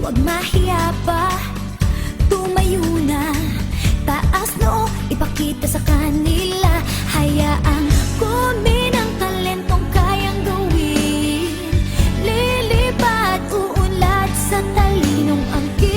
Huwag mahiya pa, tumayo na. Taas noo, ipakita sa kanila. Hayaang kumin ang talentong kayang gawin. Lilipat, uunlad sa talinong angkin.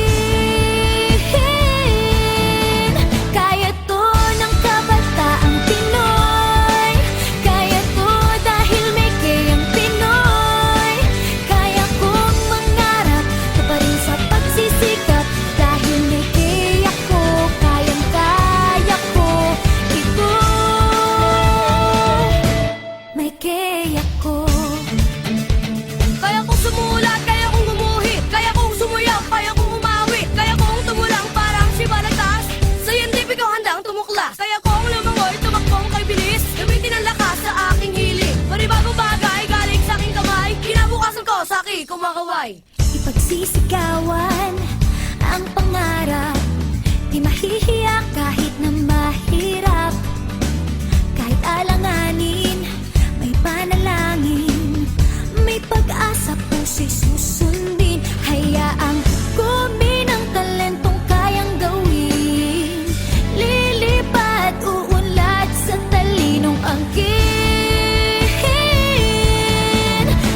Kaya to ng kabataang Pinoy. Kaya to dahil may kayang Pinoy. Kaya kong mangarap, to pa rin sa pagsisikap. Dahil may kaya ko, kayang-kaya ko. Ito, may kaya ko. Kaya kong sumulat, kaya kong gumuhit, kaya kong sumuyap, kaya kong umawit, kaya kong tumulang parang si Balagtas. Scientific handang tumuklas, kaya kong lumangoy, tumakbong kay bilis. Gamitin ang lakas sa aking hilig. Panibagong bagay, galing sa aking kamay. Kinabukasan ko sa aking kumakaway. Ipagsisigawan ang pangarap. Di mahihiya kahit na mahirap. Kahit alanganin, may panalangin. May pag-asa puso'y susundin. Hayaang kumin ang talentong kayang gawin. Lilipat, uunlad sa talinong angkin.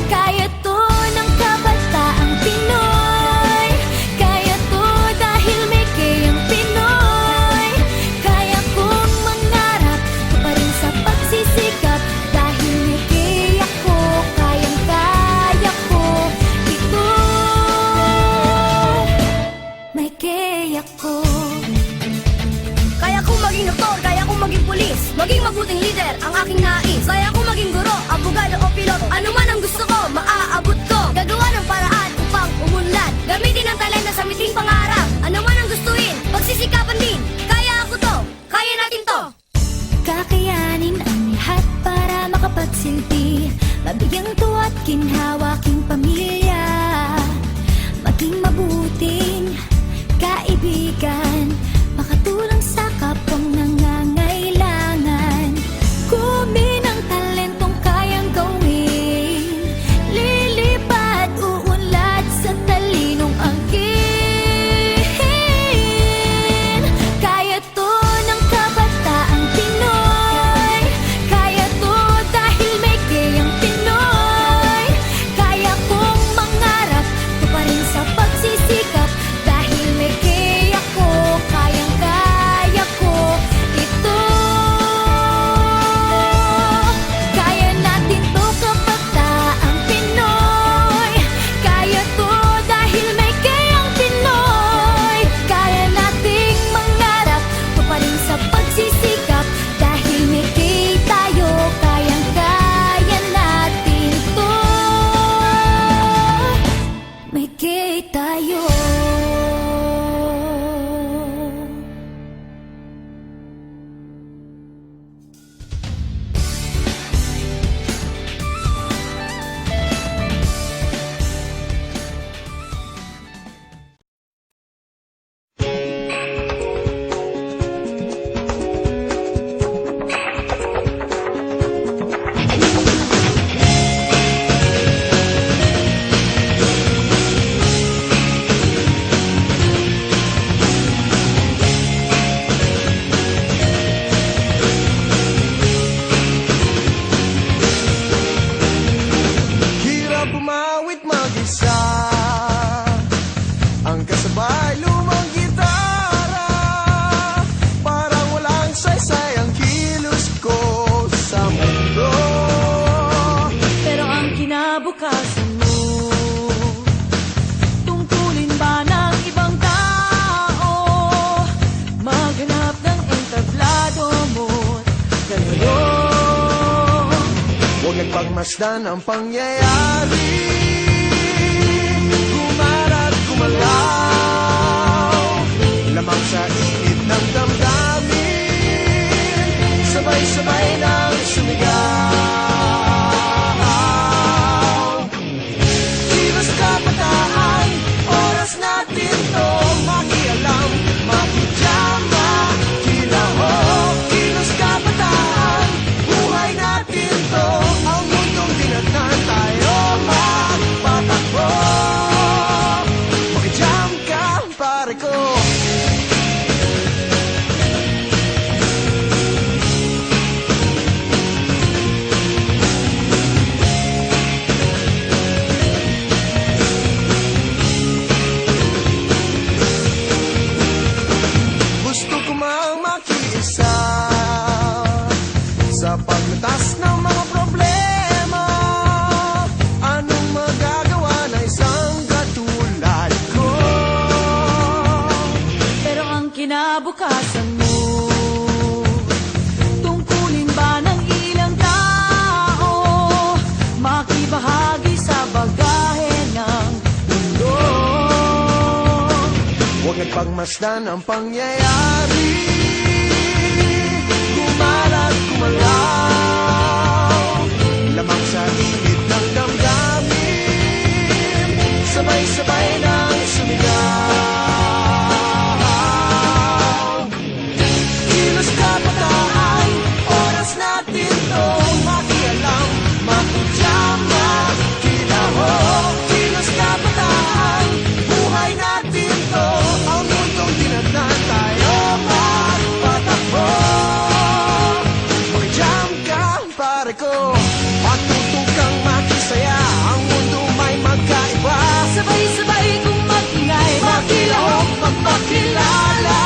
Kaya to ng kabataang Pinoy. Kaya to dahil may kayang Pinoy. Kaya kong mangarap, to pa rin sa pagsisikap. Dahil may kaya ko, kayang-kaya ko. Ito, may kaya ko. Kaya kong maging doktor, kaya kong maging pulis, maging mabuting leader, ang aking nais. Kaya kong maging guro, abogado o piloto. Ano man ang gusto ko, maaabot ko. Gagawa ng paraan upang umunlad. Gamitin ang talento sa miting pangarap. Ano man ang gustuin, pagsisikapan din. Kaya ako to, kaya natin to. Kakayanin ang lahat para makapagsilbi. Mabigyang tuwa't ginhawaking pamilya. Maging mabuting kaibigan. Makatulong sa kapwang nangangailangan. Kumin ang talentong kayang gawin. Lilipat, uunlad sa talinong angkin. Kaya to ng kabataang Pinoy. Kaya to dahil may kayang Pinoy. Kaya kong mangarap, to pa rin sa pagsisikap. Dahil may kaya ko, kayang-kaya ko. Ito, kaya natin to kabataang Pinoy. Kaya to dahil may kayang Pinoy. Kaya nating mangarap, to pa rin sa pagsisikap. Dahil may kay tayo, kayang-kaya natin to. May kay tayo. Hirap umawit mag-isa. Ang kasabay lumang gitara. Parang walang saysay ang kilos ko sa mundo. Pero ang kinabukasan mo, tungkulin ba ng ibang tao? Maghanap ng entablado mo, galayo. Huwag nagpagmasdan ang pangyayari. Kumarat kumalaw, lamang sa init ng damdamin. Sabay-sabay nang sumigaw. Kilos kabataan, oras natin to. Makialam, makijama, kilahok. Kilos kabataan, buhay natin to. Ang mundong dinatan tayo magpatakbo. Makijama. Pagmasdan ang pangyayari, kumalat, kumalaw, lamang sa init ng damdamin, sabay-sabay nang sumigaw. Kilos kabataan, oras natin to makialam, makujama, kilahok. Kilos kabataan, buhay natin to, ang mundong dinadnan tayo magpatakbo. Makijam ka, pare ko, matuto kang makisaya, ang mundo may magkaiba. Sabay-sabay kong mag-ingay, Makilahok, magpakilala.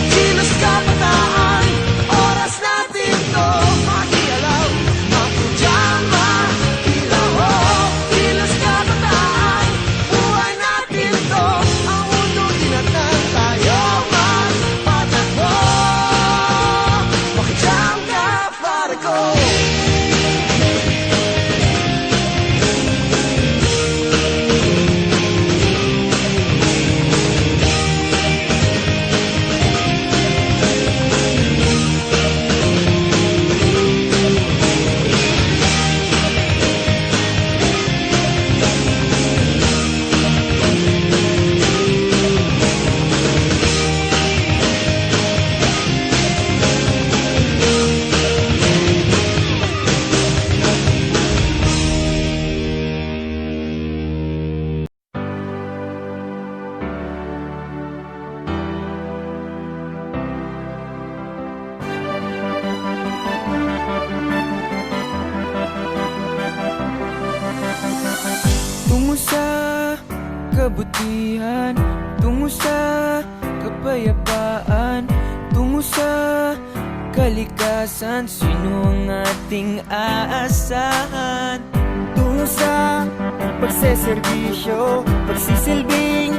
Kilos kabataan, oras natin to makialam, makujama, kilahok. Kilos kabataan, buhay natin to, ang mundong dinatnan tayo magpatakbo. Makijam ka, pare ko. Tungo sa kabutihan, tungo sa kapayapaan, tungo sa kalikasan, sino ang ating aasahan? Tungo sa pagseserbisyo, pagsisilbing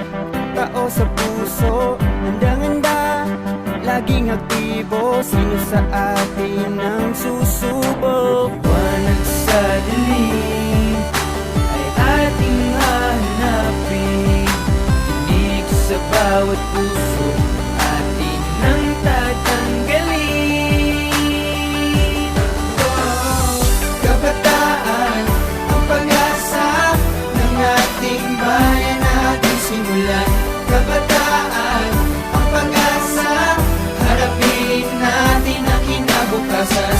tao sa puso, handang-handa, laging aktibo, sino sa atin ang susubok? Liwanag sa dilim ay ating hahanapin, tinig sa bawat puso, atin ang tatanggalin. Kabataan, ang pag-asa ng ating bayan natin simulan. Kabataan, ang pag-asa, harapin natin ang kinabukasan.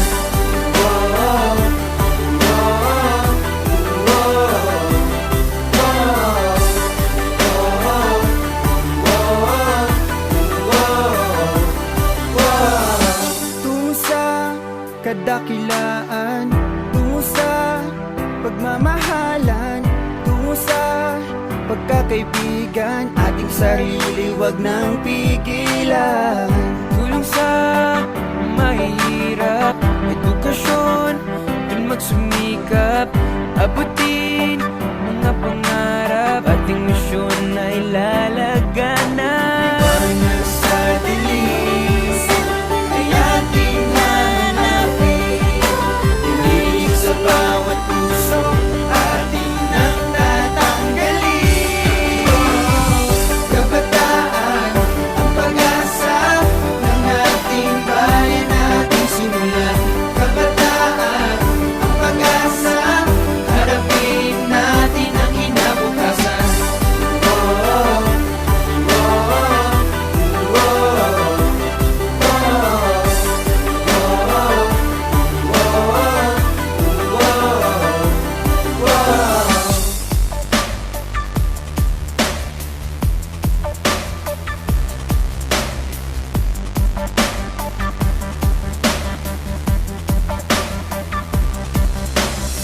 Tungo sa kadakilaan, tungo sa pagmamahalan, tungo sa pagkakaibigan, ating sarili wag nang pigilan. Tulong sa mahihirap, edukasyon, dun magsumikap, abutin mga pangarap, ating misyon ay lalaganan. Liwanag sa dilim ay ating hanapin, tinig sa bawat puso, ating nang tatanggalin. Kabataan, ang pag-asa ng ating bayan nating simulan. Kabataan, ang pag-asa, harapin natin ang kinabukasan.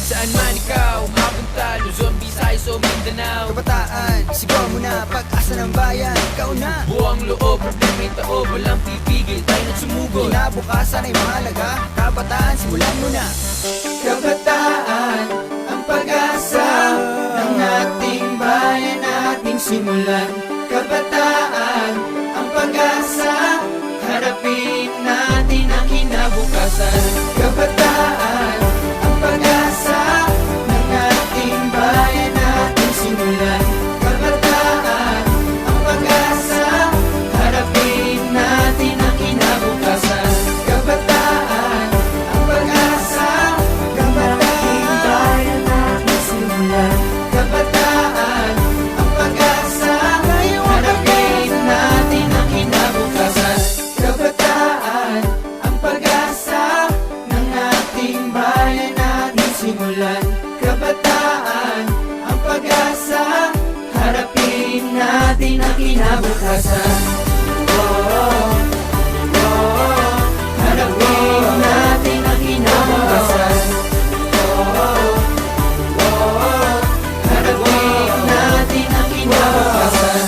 Saan man ikaw mapunta, Luzon, Visayas o Mindanao, Kabataan, sigaw mo na, pag-asa ng bayan, ikaw na. buwang loob, problema'y taob, walang pipigil, tayo na't sumugod. Kinabukasan ay mahalaga, kabataan, simulan mo na. Kabataan, ang pag-asa ng ating bayan nating simulan. Kabataan, ang pag-asa, harapin natin ang kinabukasan. Kabataan, ang pag-asa ng ating bayan nating simulan. kinabukasan. Hanapin natin ang kinabukasan. Hanapin natin ang kinabukasan.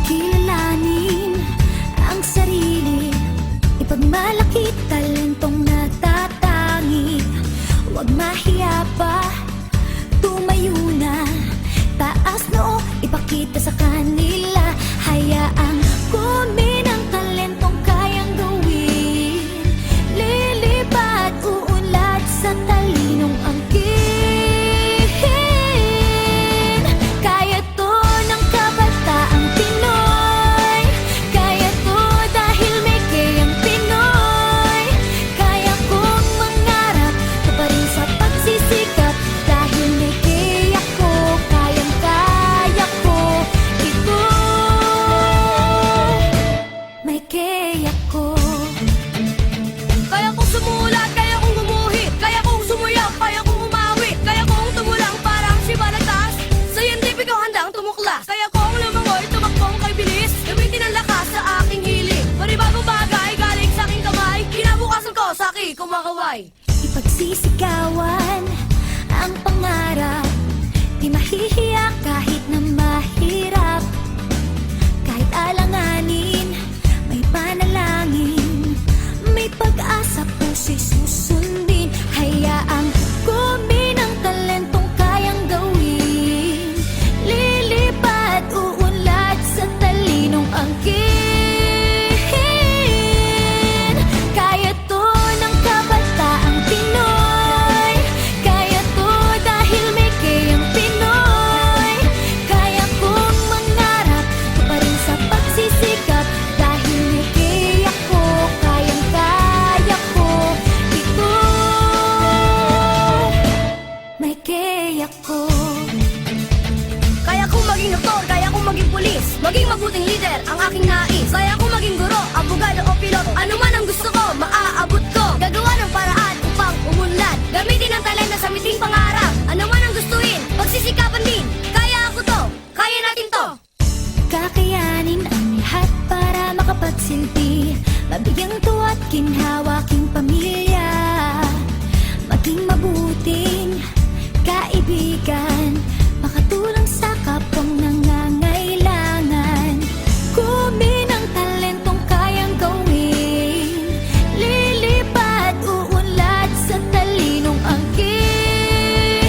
Kilalanin ang sarili, ipagmalaki talentong natatangi. Huwag mahiya pa, tumayo na, taas noo, ipakita sa kanila. Hayaang kunin ang talentong kayang gawin, lilipad, uunlad sa talinong angkin. Kaya to ng kabataang Pinoy, kaya to dahil may kayang Pinoy. Kaya kong mangarap, to pa rin sa pagsisikap, dahil may kaya ko, kayang-kaya ko ito. May kaya ko. Kaya kong sumulat, kaya kong gumuhit, kaya kong sumuyap, kaya kong umawi, kaya kong tumulang parang si Balagtas. Scientific ako handang tumuklas, kaya kong lumangoy, tumakbong kay bilis, gamitin ang lakas sa aking hilig. Panibagong bagay galing sa aking kamay, kinabukasan ko sa aking kumakaway. Ipagsisigawan ang pangarap, di mahihiya kahit na mahirap. Kahit alanganin, may panalangin, may pag-asa, puso'y susundin. Hayaang kunin ang talentong kayang gawin, lilipad, uunlad sa talinong angkin. Kaya to ng kabataang Pinoy, kaya to dahil may kayang Pinoy. Kaya kong mangarap, to pa rin sa pagsisikap, dahil may kaya ko, kayang-kaya ko ito. May kaya ko. Kaya kong maging doktor, kaya kong maging pulis, maging mabuting leader ang aking nais. Kaya kong maging guro, abogado o piloto, ano man ang gusto ko, maaabot ko. Gagawa ng paraan upang umunlad, gamitin ang talento sa miting pangarap. Ano man ang gustuin, pagsisikapan din. Kaya ako to, kaya natin to. Kakayanin ang lahat para makapagsilbi, mabigyang tuwa't ginhawaking pamilya, maging mabuting kaibigan, makatulong sa kapwang nangangailangan. Kunin ang talentong kayang gawin, lilipad, uunlad sa talinong angkin.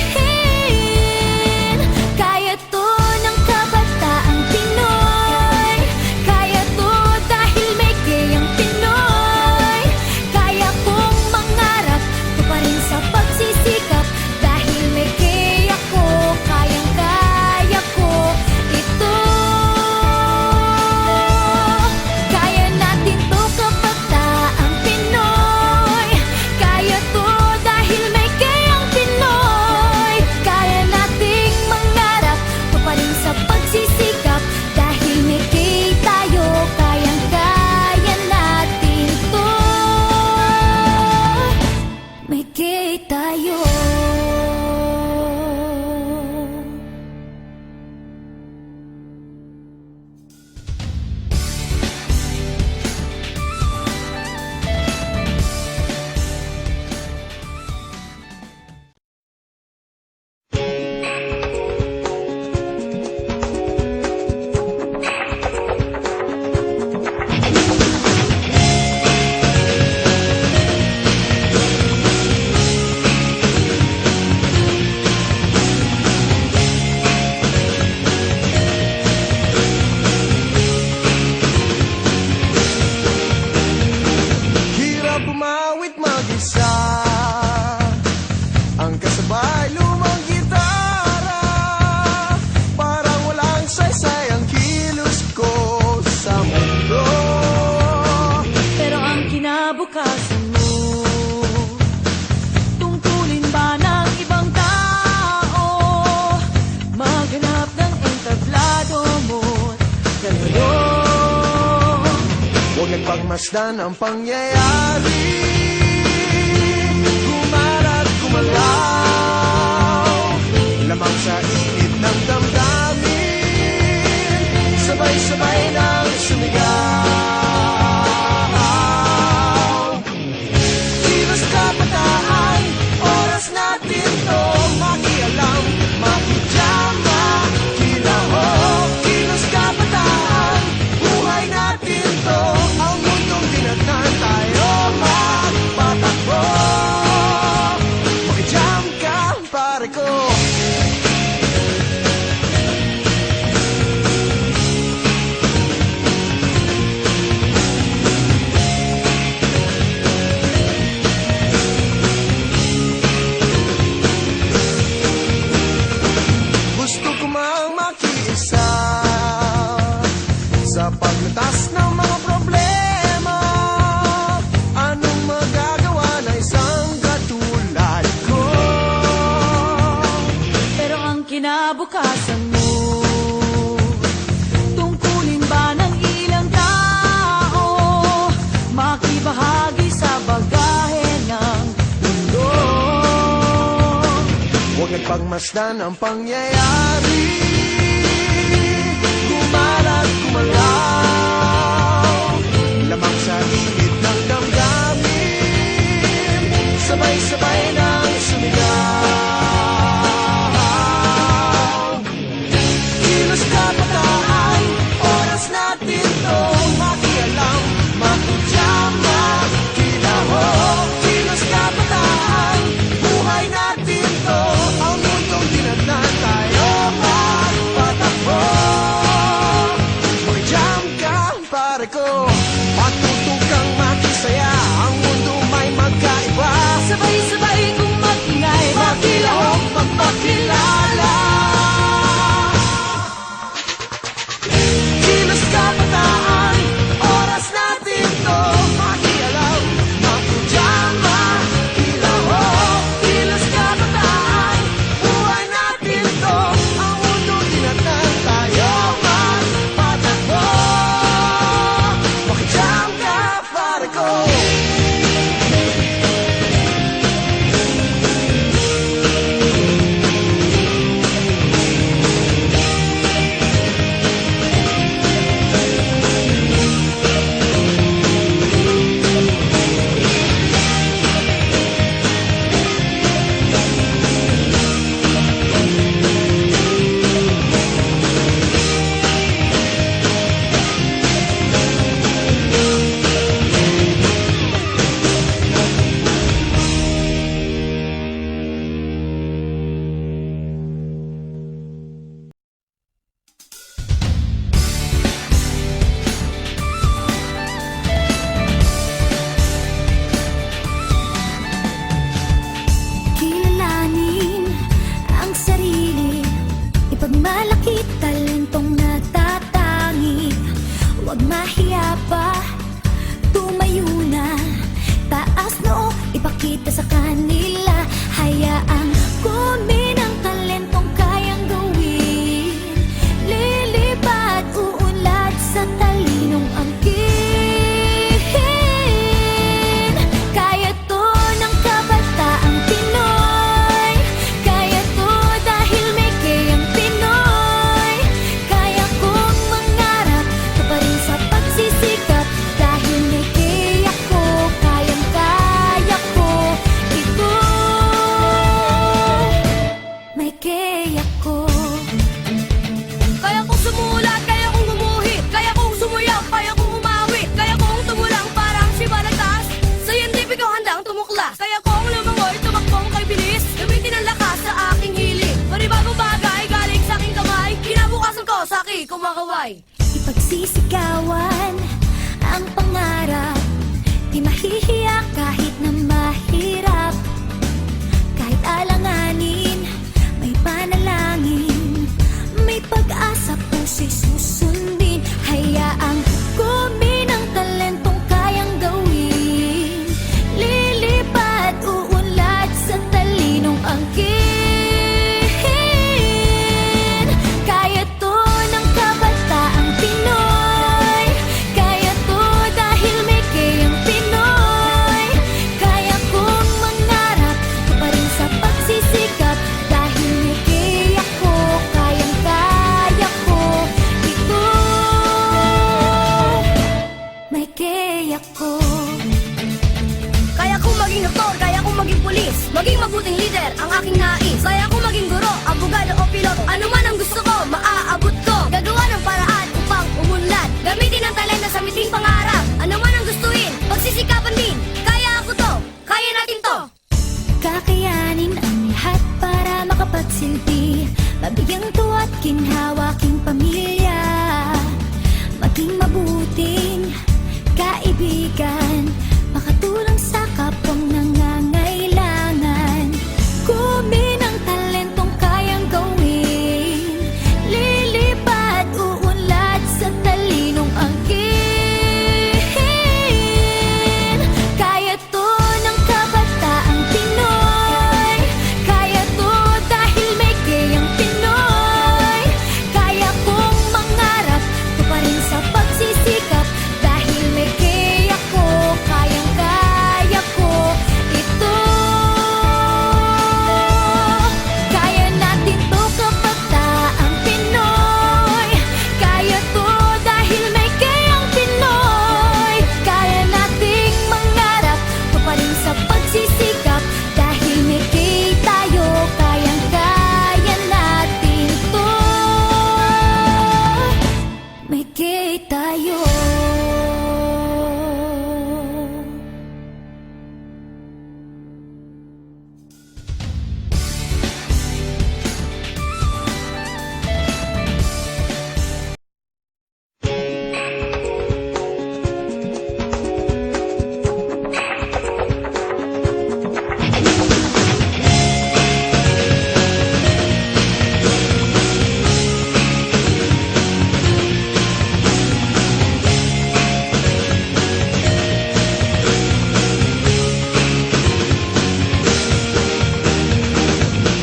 Kaya to ng kabataang Pinoy, kaya to dahil may kayang Pinoy. Kaya kong mangarap, to pa rin sa pagsisikap, dahil may kaya ko, kayang-kaya ko ito. Kaya natin to kabataang Pinoy, kaya to dahil may kayang Pinoy. Kaya nating mangarap, to pa rin sa pagsisikap, dahil may kay tayo, kayang-kaya natin to. May kay tayo. pagmasdan ang pangyayari, gumarat gumalaw, lamang sa init ng damdamin, sabay-sabay nang sumigaw. Kilos kabataan, oras natin to makialam, makijama, kilahok. Kilos kabataan, buhay natin to, ang mundong dinatnan tayo magpatakbo. Makijam ka, pare ko. Gusto ko mang makiisa sa paglutas ng mga problema. Anong magagawa na isang katulad ko? Pero ang kinabukasan mo, tungkulin ba ng ilang tao makibahagi sa bagahe ng mundo? Huwag nagpagmasdan ang pangyayari, gumarat gumalaw, lamang sa init ng damdamin, sabay-sabay nang sumigaw. Kilos kabataan, oras natin to makialam, makijama, kilahok. Kilos kabataan, buhay natin to, ang mundong dinatnan tayo magpatakbo. Makijam ka, pare ko, matutukang makisaya, ang mundo may magkaiba. Sabay-sabay kong mag-ingay, Makilahok, magpakilala. Kilos kabataan, oras natin to makialam, makijama, kilahok. Kilos kabataan, buhay natin to, ang mundong dinatnan tayo magpatakbo. Makijam ka, pare ko. Kilalanin ang sarili, ipagmalaki talentong natatangi. Huwag mahiya pa, tumayo na, taas noo, ipakita sa kanila. Hayaang kunin ang talentong kayang gawin, lilipad, uunlad sa talinong angkin. Kaya to ng kabataang Pinoy, kaya to dahil may kayang Pinoy. Kaya kong mangarap, to pa rin sa pagsisikap, dahil may kaya ko, kayang-kaya ko ito. May kaya ko. Kaya kong sumulat, kaya kong gumuhit, kaya kong sumuyap, kaya kong umawi, kaya kong tumulang parang si Balagtas. Scientific ako handang tumuklas, kaya kong lumangoy, tumakbong kay bilis, gamitin ang lakas sa aking hilig. Panibagong bagay galing sa aking kamay, kinabukasan ko sa aking kumakaway. Ipagsisigawan ang pangarap, di mahihiya kahit na mahirap. Kahit alanganin, may panalangin, may pag-asa, puso'y susundin. Hayaang kunin ang talentong kayang gawin, lilipad, uunlad sa talinong angkin. Kaya to ng kabataang Pinoy, kaya to dahil may leader, ang aking nais. Kaya kong maging guro, abogado o piloto. Ano man ang gusto ko, maaabot ko. Gagawa ng paraan upang umunlad. Gamitin ang talento sa miting pangarap. Ano man ang gustuin, pagsisikapan din. Kaya ako to, kaya natin to. Kakayanin ang lahat para makapagsilbi. Pabigyang tuwa't ginhawaking pamilya. Maging mabuting kaibigan. Makatulong sa kapwang nangangailangan. Kumin ang talentong kayang gawin. Lilipad, uunlad sa talinong angkin. Kaya to ng kabataang Pinoy. Kaya to dahil may gayang Pinoy. Kaya kong mangarap, to pa rin sa pagsisikap. Dahil may gaya ko, kayang-kaya ko ito. Kaya natin to kabataang Pinoy. Kaya to dahil may gayang Pinoy. Kaya nating mangarap, to pa rin sa pagsisikap. Dahil may gay tayo, kayang-kaya natin to. May gay tayo.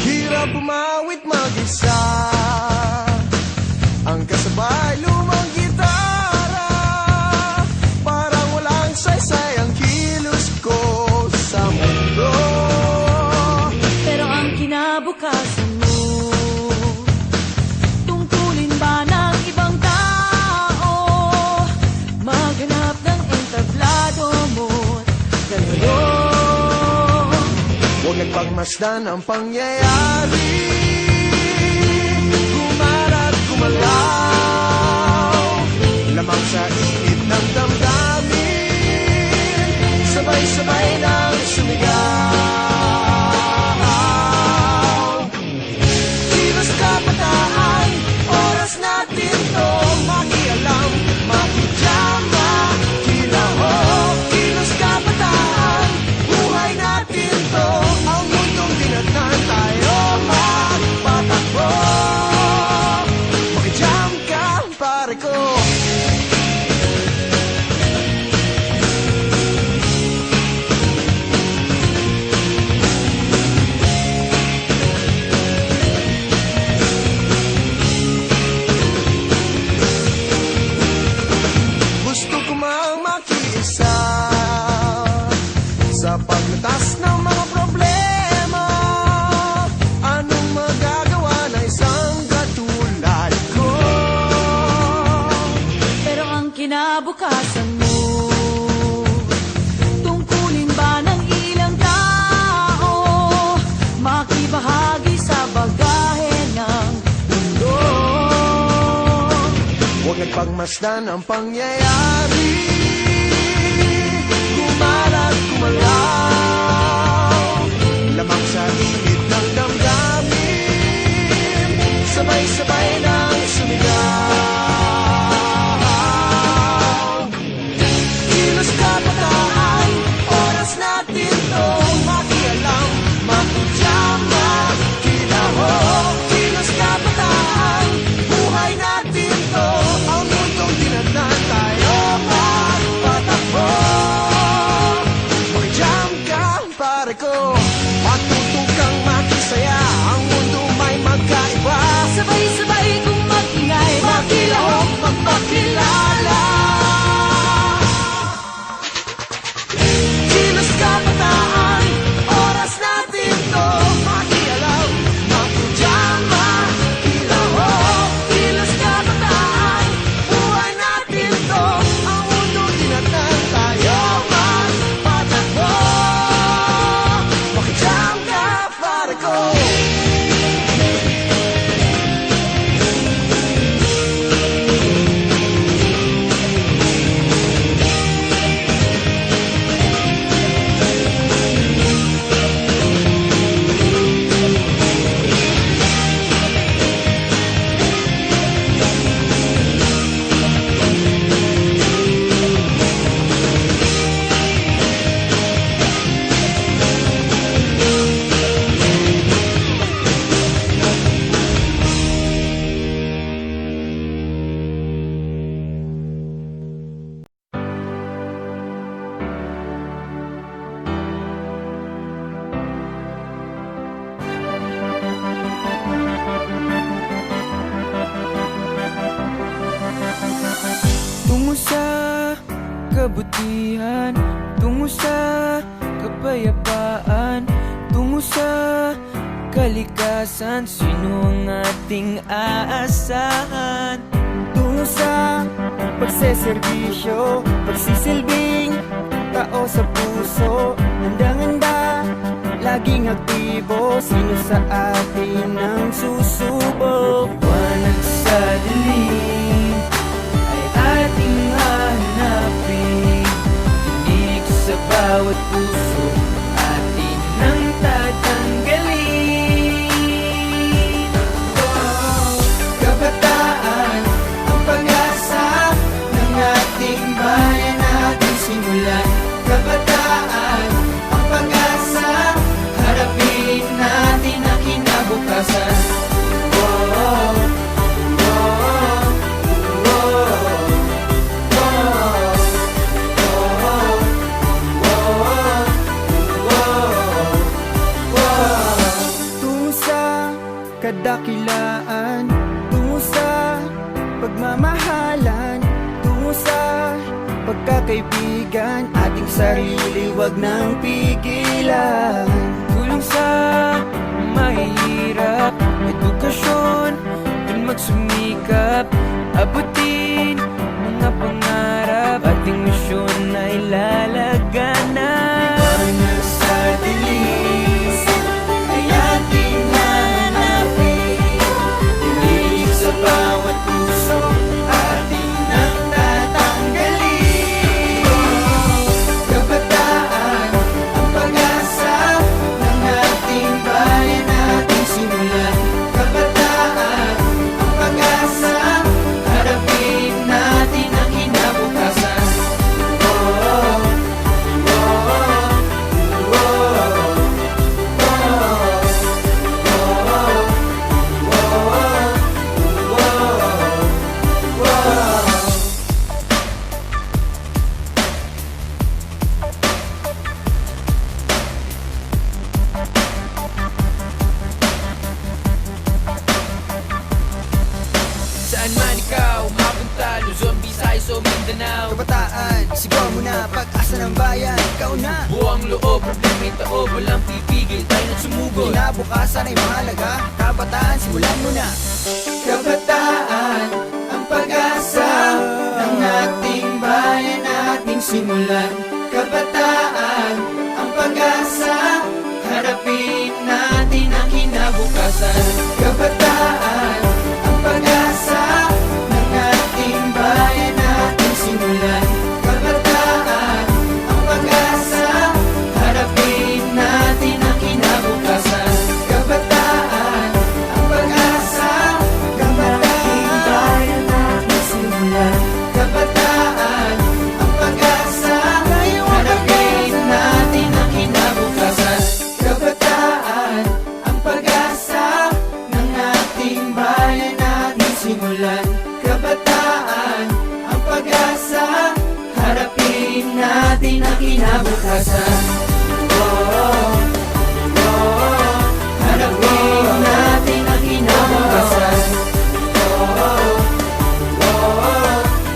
Hirap umawit mag-isa. Ang kasabay lumang gitara. Parang walang saysay ang kilos ko sa mundo. Pero ang kinabukasan mo, tungkulin ba ng ibang tao? Maghanap ng entablado mo't galaw. Huwag nagpagmasdan ang pangyayari. Kumarat, kumalaw. Lamang sa init ng damdamin. Sabay-sabay nang sumigaw. Kilos kabataan, oras natin to. Makialam, makijama, kilahok. Kilos kabataan, buhay natin to. Ang mundong dinatan tayo magpatakbo. Makijam ka, pare ko. Gusto ko mang makiisa sa paglutas ng mga problema. Anong magagawa ng isang katulad ko? Pero ang kinabukasan mo, tungkulin ba ng ilang tao? Makibahagi sa bagahe ng mundo. Huwag nagpagmasdan ang pangyayari. Kumalat, kumalaw. Lamang sa init ng damdamin. Sabay-sabay nang sumigaw. Kilos kabataan, oras natin to. Makialam, makijama, kilahok. Kilos kabataan, buhay natin to. Ang mundong dinatan tayo magpatakbo. Makijam ka, pare ko. Matuto kang makisaya. Ang mundo may magkaiba. Sabay-sabay ko. Tungo sa kabutihan, tungo sa kapayapaan, tungo sa kalikasan, sino ang ating aasahan? Tungo sa pagseserbisyo, pagsisilbing tao sa puso, handang-handa, laging aktibo, sino sa atin ang susubok? Liwanag sa dilim ay ating hahanapin, tinig sa bawat puso, atin ang tatanggalin. Kabataan, ang pag-asa ng ating bayan natin simulan. Kabataan, ang pag-asa, harapin natin ang kinabukasan. Tungo sa kadakilaan, tungo sa pagmamahalan, tungo sa pagkakaibigan, ating sarili wag nang pigilan. Tulong sa mahihirap, edukasyon, dun magsumikap, abutin mga pangarap, ating misyon ay lalaganan. Liwanag sa dilim ay ating hanapin, tinig sa bawat puso, ating nang tatanggalin. Kabataan, ang pag-asa ng ating bayan natin simulan. Kabataan, ang pag-asa, harapin natin ang kinabukasan. Saan man ikaw mapunta, Luzon, Visayas o Mindanao, Kabataan, sigaw mo na, pag-asa ng bayan, ikaw na. buwang loob, problema'y taob, walang pipigil, tayo na't sumugod. Kinabukasan ay mahalaga, kabataan, simulan mo na. Kabataan, ang pag-asa ng ating bayan nating simulan. Kabataan, ang pag-asa, harapin natin ang kinabukasan. Kabataan, ang pag-asa ng ating bayan nating simulan. Kabataan, ang pag-asa, harapin natin ang kinabukasan. Kabataan, ang pag-asa ng ating bayan nating simulan. Kabataan, ang pag-asa, harapin natin ang kinabukasan. Kabataan, ang pag-asa ng ating bayan natin simulan. Kabataan, ang pag-asa, harapin natin ang kinabukasan. Harapin natin ang kinabukasan.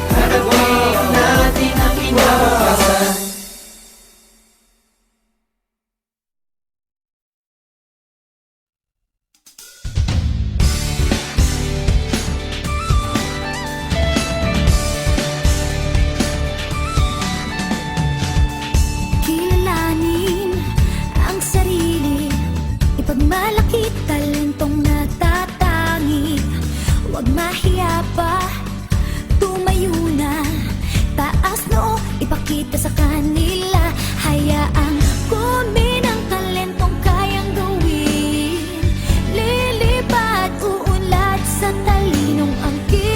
Harapin natin ang kinabukasan. Kilalanin Lalaki talentong natatangi, huwag mahiya pa, tumayo na. Taas noo, ipakita sa kanila. Hayaang kumin ang talentong kayang gawin. Lilipad, uunlad sa talinong angkin.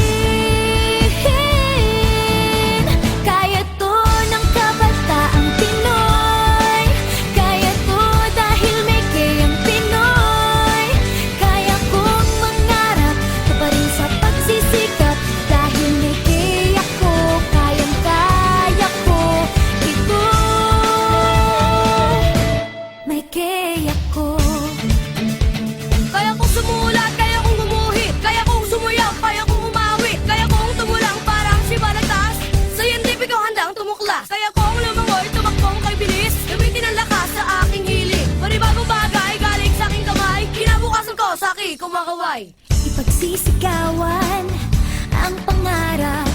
Kaya to ng kabataang Pinoy. Kaya to dahil may kayang Pinoy. Kaya kong mangarap, to pa rin sa pagsisikap. Dahil may kaya ko, kayang-kaya ko ito. May kaya ko. Kaya kong sumulat, kaya kong gumuhit, kaya kong sumuyap, kaya kong umawit, kaya kong tumulang parang si Balagtas. Scientifico handang tumuklas, kaya kong lumangoy, tumakbong kay bilis. Gamitin ang lakas sa aking hilig. Panibagong bagay galing sa aking kamay, kinabukasan ko sa aking kumakaway. Ipagsisigawan ang pangarap,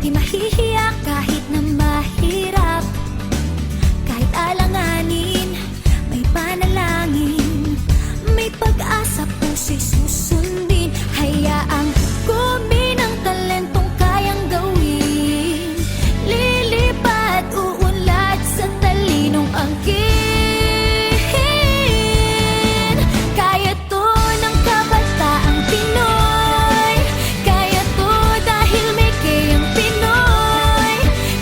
di mahihiya kahit na mahirap. Kahit alanganin, may panalangin, may pag-asa puso'y susundin. Hayaang kumin ang talentong kayang gawin. Lilipad, uunlad sa talinong angkin. Kaya to ng kabataang Pinoy. Kaya to dahil may kayang Pinoy.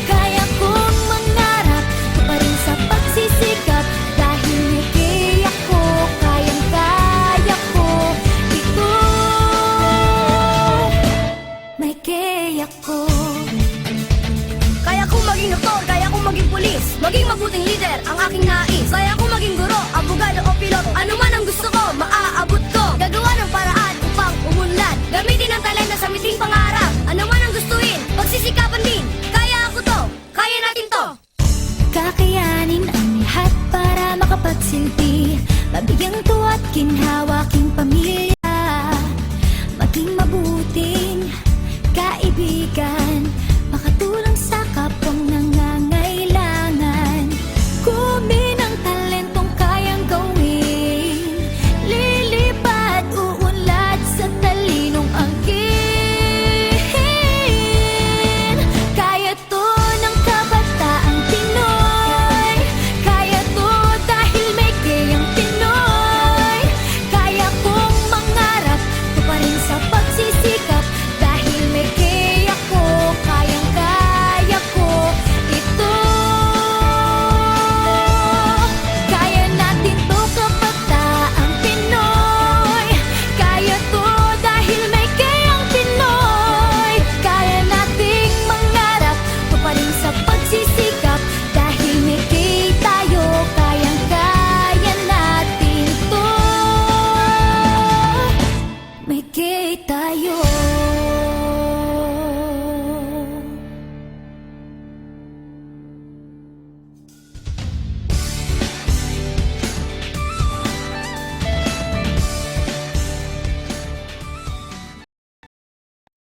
Kaya kong mangarap, to pa rin sa pagsisikap. Dahil may kaya ko, kayang-kaya ko ito. May kaya ko. Kaya kong maging doktor, kaya kong maging pulis, maging mabuting leader, ang aking nais. Kaya kong maging guro, abogado o piloto, ano man ang gusto ko, maaabot ko. Gagawa ng paraan upang umunlad, gamitin ang talento sa miting pangarap. Ano man ang gustuin, pagsisikapan din. Kaya ako to, kaya natin to. Kakayanin ang lahat para makapagsilbi. Mabigyang tuwa't ginhawa